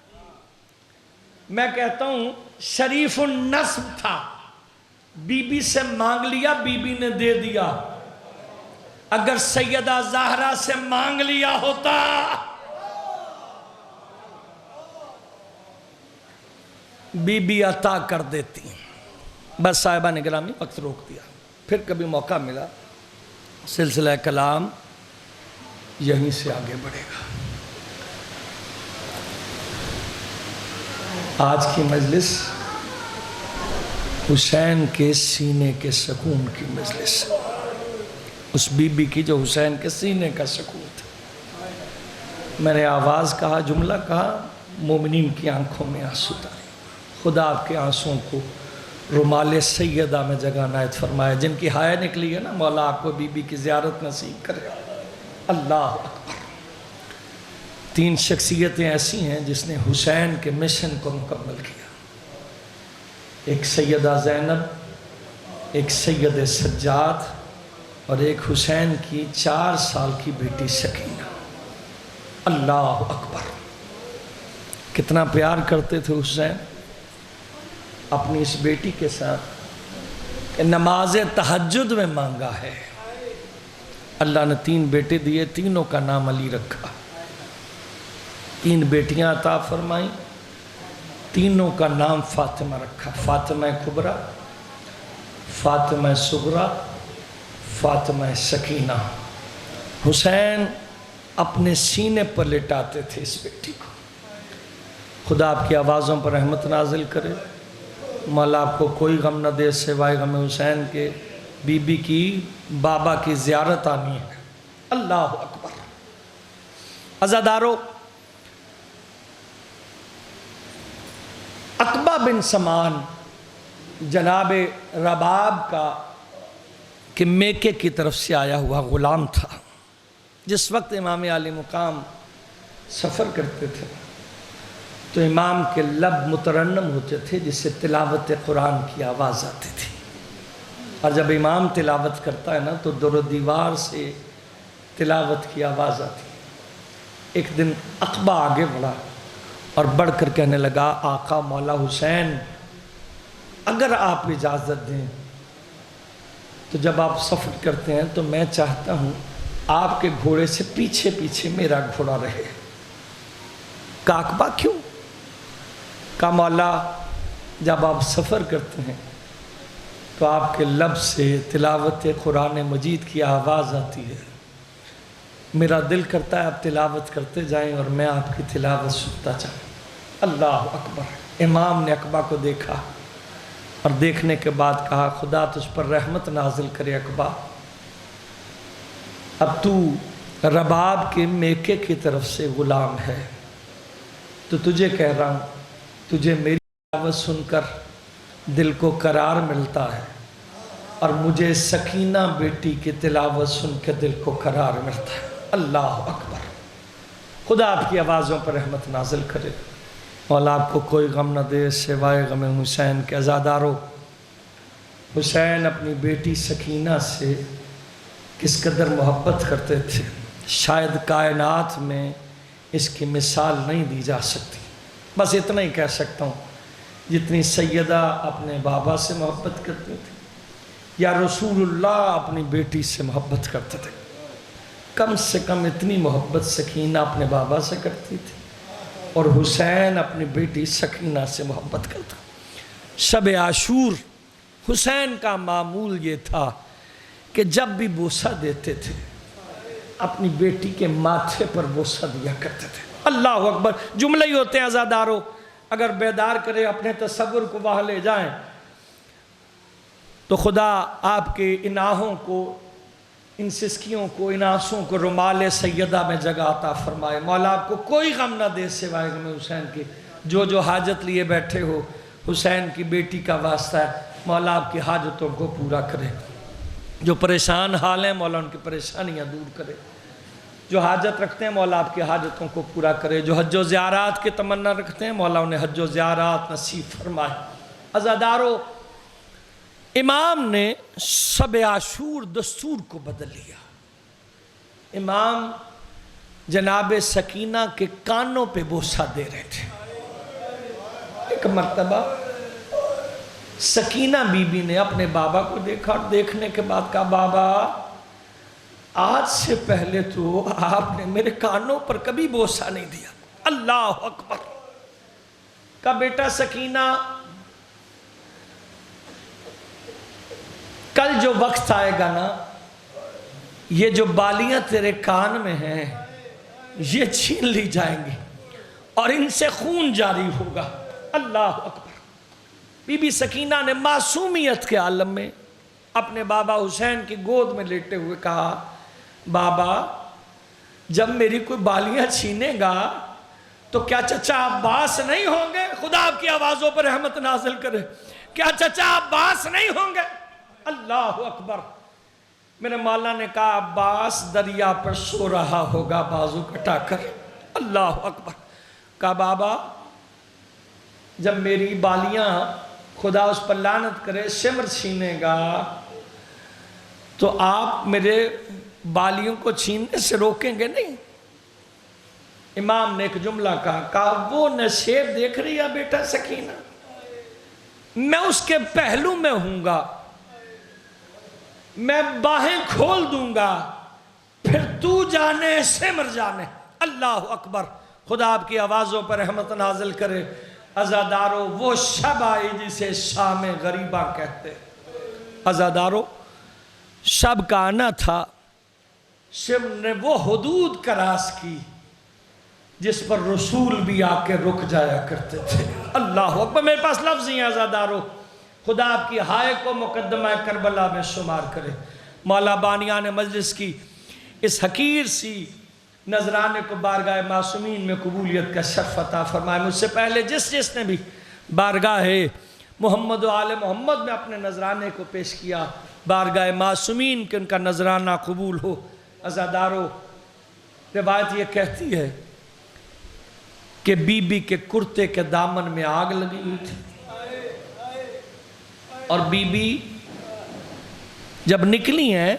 میں کہتا ہوں شریف النسب تھا، بی بی سے مانگ لیا، بی بی نے دے دیا۔ اگر سیدہ زہرا سے مانگ لیا ہوتا بی بی عطا کر دیتی۔ بس صاحبہ نے گرامی وقت روک دیا، پھر کبھی موقع ملا سلسلہ کلام یہیں سے آگے بڑھے گا۔ آج کی مجلس حسین کے سینے کے سکون کی مجلس، اس بی بی کی جو حسین کے سینے کا سکون تھا۔ میں نے آواز کہا، جملہ کہا، مومنین کی آنکھوں میں آنسو تارے، خدا آپ کے آنسوں کو رومال سیدہ میں جگہ عنایت فرمائے۔ جن کی ہائے نکلی ہے نا، مولا آپ کو بی بی کی زیارت نصیب کرے۔ اللہ اکبر۔ تین شخصیتیں ایسی ہیں جس نے حسین کے مشن کو مکمل کیا، ایک سیدہ زینب، ایک سید سجاد، اور ایک حسین کی 4 سال کی بیٹی سکینہ۔ اللہ اکبر۔ کتنا پیار کرتے تھے حسین اپنی اس بیٹی کے ساتھ کہ نماز تہجد میں مانگا ہے۔ اللہ نے 3 بیٹے دیے، تینوں کا نام علی رکھا۔ 3 بیٹیاں عطا فرمائیں، تینوں کا نام فاطمہ رکھا، فاطمہ کبریٰ، فاطمہ صغریٰ، فاطمہ سکینہ۔ حسین اپنے سینے پر لٹاتے تھے اس بیٹی کو۔ خدا آپ کی آوازوں پر رحمت نازل کرے، مولا آپ کو کوئی غم نہ دے سوائے غم حسین کے۔ بی بی کی بابا کی زیارت آنی ہے۔ اللہ اکبر۔ عزادارو، عقبہ بن سمان جناب رباب کا کہ میکے کی طرف سے آیا ہوا غلام تھا۔ جس وقت امام علی مقام سفر کرتے تھے تو امام کے لب مترنم ہوتے تھے، جس سے تلاوت قرآن کی آواز آتی تھی، اور جب امام تلاوت کرتا ہے نا تو در و دیوار سے تلاوت کی آواز آتی ہے۔ ایک دن عقبہ آگے بڑھا اور بڑھ کر کہنے لگا، آقا مولا حسین، اگر آپ اجازت دیں تو جب آپ سفر کرتے ہیں تو میں چاہتا ہوں آپ کے گھوڑے سے پیچھے پیچھے میرا گھوڑا رہے۔ کہا عقبہ کیوں؟ کہا مولا، جب آپ سفر کرتے ہیں تو آپ کے لب سے تلاوت قرآن مجید کی آواز آتی ہے، میرا دل کرتا ہے آپ تلاوت کرتے جائیں اور میں آپ کی تلاوت سنتا جاؤں۔ اللہ اکبر۔ امام نے عقبہ کو دیکھا اور دیکھنے کے بعد کہا، خدا تجھ پر رحمت نازل کرے عقبہ، اب تو رباب کے میکے کی طرف سے غلام ہے، تو تجھے کہہ رہا ہوں، تجھے میری تلاوت سن کر دل کو قرار ملتا ہے، اور مجھے سکینہ بیٹی کی تلاوت سن کے دل کو قرار ملتا ہے۔ اللہ اکبر۔ خدا آپ کی آوازوں پر رحمت نازل کرے، مولا آپ کو کوئی غم نہ دے سوائے غم حسین کے۔ عزادارو، حسین اپنی بیٹی سکینہ سے کس قدر محبت کرتے تھے، شاید کائنات میں اس کی مثال نہیں دی جا سکتی۔ بس اتنا ہی کہہ سکتا ہوں، جتنی سیدہ اپنے بابا سے محبت کرتے تھے یا رسول اللہ اپنی بیٹی سے محبت کرتے تھے، کم سے کم اتنی محبت سکینہ اپنے بابا سے کرتی تھی، اور حسین اپنی بیٹی سکینہ سے محبت کرتا۔ شب عاشور حسین کا معمول یہ تھا کہ جب بھی بوسہ دیتے تھے اپنی بیٹی کے ماتھے پر بوسہ دیا کرتے تھے۔ اللہ اکبر۔ جملے ہی ہوتے ہیں عزادارو، اگر بیدار کرے اپنے تصور کو وہاں لے جائیں تو خدا آپ کے ان آہوں کو، ان سسکیوں کو، ان آنسوں کو رومال سیدہ میں جگہ عطا فرمائے۔ مولا آپ کو کوئی غم نہ دے سوائے غم حسین کے۔ جو حاجت لیے بیٹھے ہو، حسین کی بیٹی کا واسطہ ہے، مولا آپ کی حاجتوں کو پورا کرے۔ جو پریشان حال ہیں، مولا ان کی پریشانیاں دور کرے۔ جو حاجت رکھتے ہیں، مولا آپ کی حاجتوں کو پورا کرے۔ جو حج و زیارات کی تمنا رکھتے ہیں، مولا انہیں حج و زیارات نصیب فرمائے۔ عزادارو، امام نے شب عاشور دستور کو بدل لیا. امام جناب سکینہ کے کانوں پہ بوسہ دے رہے تھے. ایک مرتبہ سکینہ بی بی نے اپنے بابا کو دیکھا اور دیکھنے کے بعد کہا بابا آج سے پہلے تو آپ نے میرے کانوں پر کبھی بوسہ نہیں دیا. اللہ اکبر. کہا بیٹا سکینہ کل جو وقت آئے گا نا یہ جو بالیاں تیرے کان میں ہیں یہ چھین لی جائیں گی اور ان سے خون جاری ہوگا. اللہ اکبر. بی بی سکینہ نے معصومیت کے عالم میں اپنے بابا حسین کی گود میں لیٹے ہوئے کہا بابا جب میری کوئی بالیاں چھینے گا تو کیا چچا عباس نہیں ہوں گے؟ خدا آپ کی آوازوں پر رحمت نازل کرے. کیا چچا عباس نہیں ہوں گے؟ اللہ اکبر. میرے مولا نے کہا عباس دریا پر سو رہا ہوگا بازو کٹا کر. اللہ اکبر. کہا بابا جب میری بالیاں خدا اس پر لعنت کرے سمر چھینے گا تو آپ میرے بالیوں کو چھیننے سے روکیں گے نہیں؟ امام نے ایک جملہ کہا وہ نشیب دیکھ رہی ہے بیٹا سکینہ میں اس کے پہلو میں ہوں گا میں باہیں کھول دوں گا پھر تو جانے سمر جانے. اللہ اکبر. خدا آپ کی آوازوں پر رحمت نازل کرے. عزادارو وہ شب آئی جسے شام غریبہ کہتے. عزادارو شب کا آنا تھا. شب نے وہ حدود کراس کی جس پر رسول بھی آ کے رک جایا کرتے تھے. اللہ اکبر. میرے پاس لفظ ہی ہیں عزادارو. خدا آپ کی ہائے کو مقدمہ کربلا میں شمار کرے. مولا بانیان مجلس کی اس حقیر سی نذرانے کو بارگاہ معصومین میں قبولیت کا شرف عطا فرمائے. مجھ سے پہلے جس نے بھی بارگاہ محمد و آل محمد میں اپنے نذرانے کو پیش کیا بارگاہ معصومین کہ ان کا نذرانہ قبول ہو. عزادارو روایت یہ کہتی ہے کہ بی بی کے کرتے کے دامن میں آگ لگی ہوئی تھی اور بی بی جب نکلی ہیں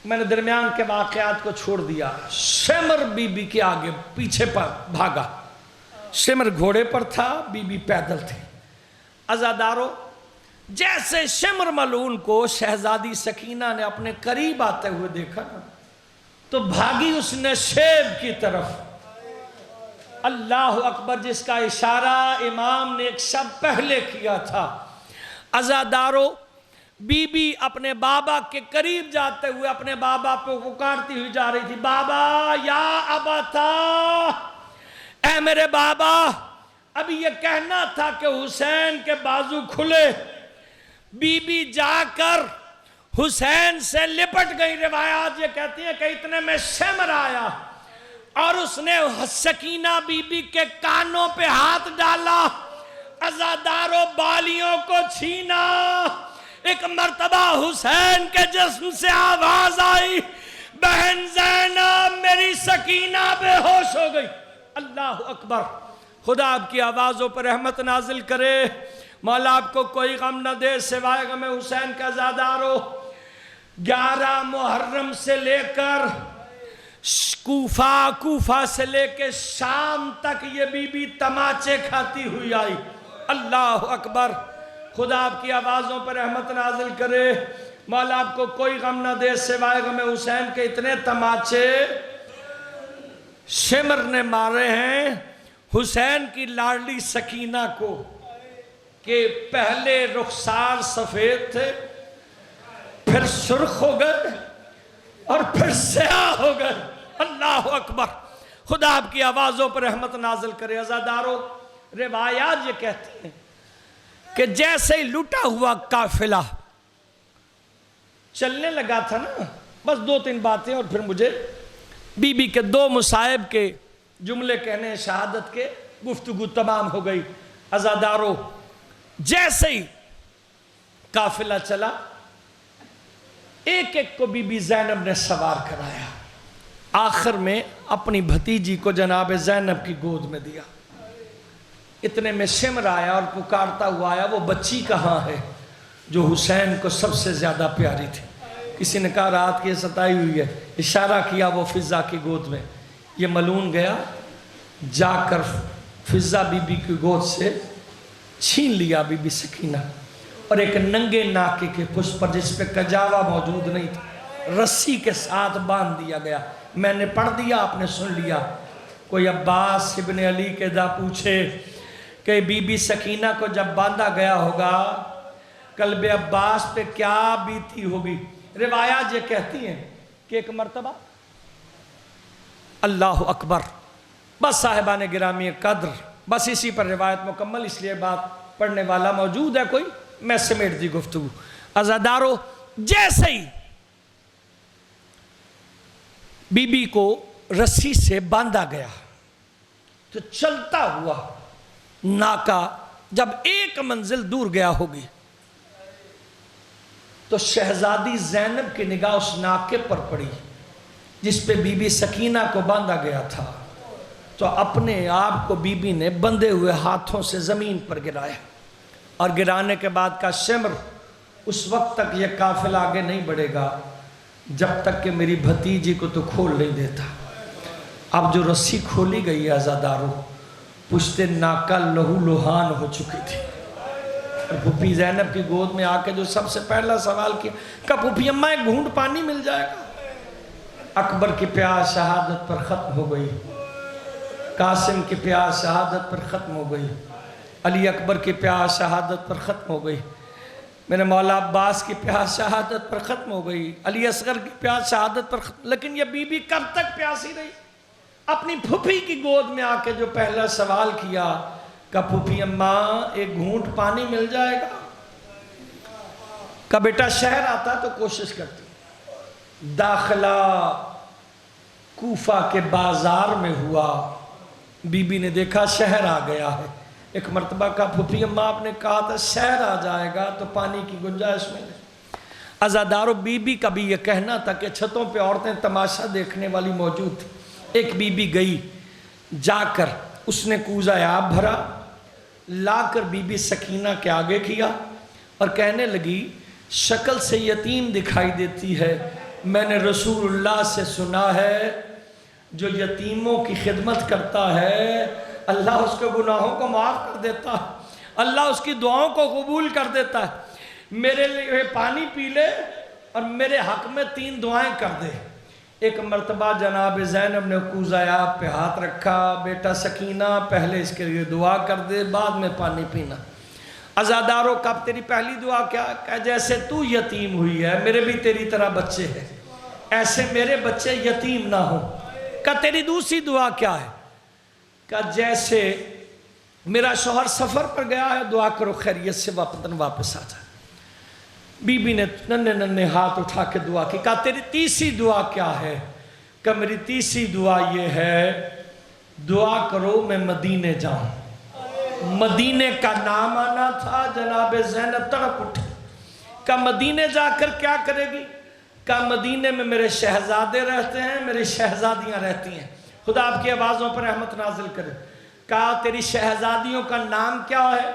میں نے درمیان کے واقعات کو چھوڑ دیا. شمر بی بی کے آگے پیچھے پر بھاگا. شمر گھوڑے پر تھا بی بی پیدل تھی. عزادارو جیسے شمر ملعون کو شہزادی سکینہ نے اپنے قریب آتے ہوئے دیکھا تو بھاگی اس نشیب کی طرف. اللہ اکبر. جس کا اشارہ امام نے ایک شب پہلے کیا تھا. عزادارو بی بی اپنے بابا کے قریب جاتے ہوئے اپنے بابا پہ پکارتی ہوئی جا رہی تھی بابا یا اباتا اے میرے بابا. ابھی یہ کہنا تھا کہ حسین کے بازو کھلے. بی بی جا کر حسین سے لپٹ گئی. روایات یہ کہتی ہیں کہ اتنے میں شمر آیا اور اس نے سکینہ بی بی کے کانوں پہ ہاتھ ڈالا. عزادارو بالیوں کو چھینا. ایک مرتبہ حسین کے جسم سے آواز آئی بہن زینب میری سکینہ بے ہوش ہو گئی. اللہ اکبر. خدا آپ کی آوازوں پر رحمت نازل کرے. مولا آپ کو کوئی غم نہ دے سوائے غم حسین کا. عزادارو 11 محرم سے لے کر کوفہ سے لے کے شام تک یہ بی بی تماچے کھاتی ہوئی آئی. اللہ اکبر. خدا آپ کی آوازوں پر رحمت نازل کرے. مولا آپ کو کوئی غم نہ دے سوائے غم حسین کے. اتنے تماچے شمر نے مارے ہیں حسین کی لاڈلی سکینہ کو کہ پہلے رخسار سفید تھے پھر سرخ ہو گئے اور پھر سیاہ ہو گئے. اللہ اکبر. خدا آپ کی آوازوں پر رحمت نازل کرے. عزادارو روایات یہ کہتے ہیں کہ جیسے ہی لٹا ہوا قافلہ چلنے لگا تھا نا بس 2-3 باتیں اور پھر مجھے بی بی کے 2 مصائب کے جملے کہنے شہادت کے گفتگو تمام ہو گئی. عزادارو جیسے ہی قافلہ چلا ایک ایک کو بی بی زینب نے سوار کرایا. آخر میں اپنی بھتیجی کو جناب زینب کی گود میں دیا. اتنے میں شمر آیا اور پکارتا ہوا آیا وہ بچی کہاں ہے؟ جو حسین کو سب سے زیادہ پیاری تھی. کسی نے کہا رات کی ستائی ہوئی ہے، اشارہ کیا وہ فضہ کی گود میں. یہ ملعون گیا جا کر فضہ بی بی کی گود سے چھین لیا بی بی سکینہ، اور ایک ننگے ناکے کے پشت پر جس پہ کجاوا موجود نہیں تھا رسی کے ساتھ باندھ دیا گیا. میں نے پڑھ دیا، آپ نے سن لیا. کوئی عباس ابن علی کے دا پوچھے کہ بی بی سکینہ کو جب باندھا گیا ہوگا قلب عباس پہ کیا بیتی ہوگی. روایات یہ کہتی ہیں کہ ایک مرتبہ اللہ اکبر. بس صاحبان گرامی قدر، بس اسی پر روایت مکمل، اس لیے بات پڑھنے والا موجود ہے کوئی، میں سمیٹ دی گفتگو. عزادارو، جیسے ہی بی بی کو رسی سے باندھا گیا تو چلتا ہوا ناکا جب ایک منزل دور گیا ہوگی تو شہزادی زینب کی نگاہ اس ناکے پر پڑی جس پہ بی بی سکینہ کو باندھا گیا تھا، تو اپنے آپ کو بی بی نے بندھے ہوئے ہاتھوں سے زمین پر گرایا، اور گرانے کے بعد کا شمر اس وقت تک یہ قافلہ آگے نہیں بڑھے گا جب تک کہ میری بھتیجی کو تو کھول نہیں دیتا. اب جو رسی کھولی گئی ہے عزادارو، پشت ناکا لہو لہان ہو چکی تھی. پھوپھی زینب کی گود میں آ کے جو سب سے پہلا سوال کیا کہ پھوپھی اماں ایک گھونٹ پانی مل جائے گا. اکبر کی پیاس شہادت پر ختم ہو گئی، قاسم کی پیاس شہادت پر ختم ہو گئی، علی اکبر کی پیاس شہادت پر ختم ہو گئی، میرے مولا عباس کی پیاس شہادت پر ختم ہو گئی، علی اصغر کی پیاس شہادت پر ختم. لیکن یہ بی بی کب تک پیاسی رہی؟ اپنی پھوپھی کی گود میں آ کے جو پہلا سوال کیا کہ پھوپھی اماں ایک گھونٹ پانی مل جائے گا. کہ بیٹا شہر آتا تو کوشش کرتی. داخلہ کوفہ کے بازار میں ہوا، بی بی نے دیکھا شہر آ گیا ہے. ایک مرتبہ کا پھوپھی اماں آپ نے کہا تھا شہر آ جائے گا تو پانی کی گنجائش میں نہیں. عزادارو، بی بی کا بھی یہ کہنا تھا کہ چھتوں پہ عورتیں تماشا دیکھنے والی موجود تھی. ایک بی بی گئی، جا کر اس نے کوزہ آب بھرا، لا کر بی بی سکینہ کے آگے کیا اور کہنے لگی شکل سے یتیم دکھائی دیتی ہے، میں نے رسول اللہ سے سنا ہے جو یتیموں کی خدمت کرتا ہے اللہ اس کے گناہوں کو معاف کر دیتا ہے، اللہ اس کی دعاؤں کو قبول کر دیتا ہے. میرے لیے پانی پی لے اور میرے حق میں 3 دعائیں کر دے. ایک مرتبہ جناب زینب نے کوزہ آب پہ ہاتھ رکھا، بیٹا سکینہ پہلے اس کے لیے دعا کر دے بعد میں پانی پینا. عزادارو، کب تیری پہلی دعا کیا؟ کہ جیسے تو یتیم ہوئی ہے میرے بھی تیری طرح بچے ہیں، ایسے میرے بچے یتیم نہ ہوں. کہ تیری دوسری دعا کیا ہے؟ کہ جیسے میرا شوہر سفر پر گیا ہے دعا کرو خیریت سے وطن واپس آ جائے. بی بی نے ننھے ننھے ہاتھ اٹھا کے دعا کی. کہا تیری تیسری دعا کیا ہے؟ کہ میری تیسری دعا یہ ہے دعا کرو میں مدینے جاؤں. مدینے کا نام آنا تھا. جناب زینب تڑپ اٹھے. کہ مدینے جا کر کیا کرے گی؟ کہ مدینے میں میرے شہزادے رہتے ہیں، میری شہزادیاں رہتی ہیں، خدا آپ کی آوازوں پر رحمت نازل کرے. کہا تیری شہزادیوں کا نام کیا ہے؟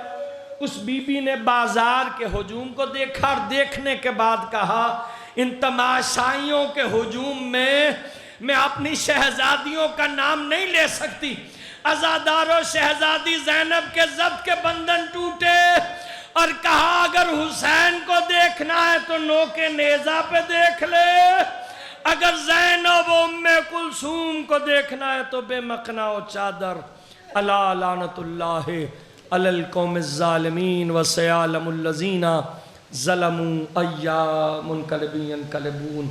اس بی بی نے بازار کے ہجوم کو دیکھا اور دیکھنے کے بعد کہا ان تماشائیوں کے ہجوم میں اپنی شہزادیوں کا نام نہیں لے سکتی. عزادارو، شہزادی زینب کے ضبط کے بندھن ٹوٹے اور کہا اگر حسین کو دیکھنا ہے تو نوکے نیزہ پہ دیکھ لے، اگر زینب و ام کلثوم کو دیکھنا ہے تو بے مقنع و چادر. الا لعنت اللہ علی القوم الظالمین وسیعلم الذین ظلموا ایام منقلبین ینقلبون.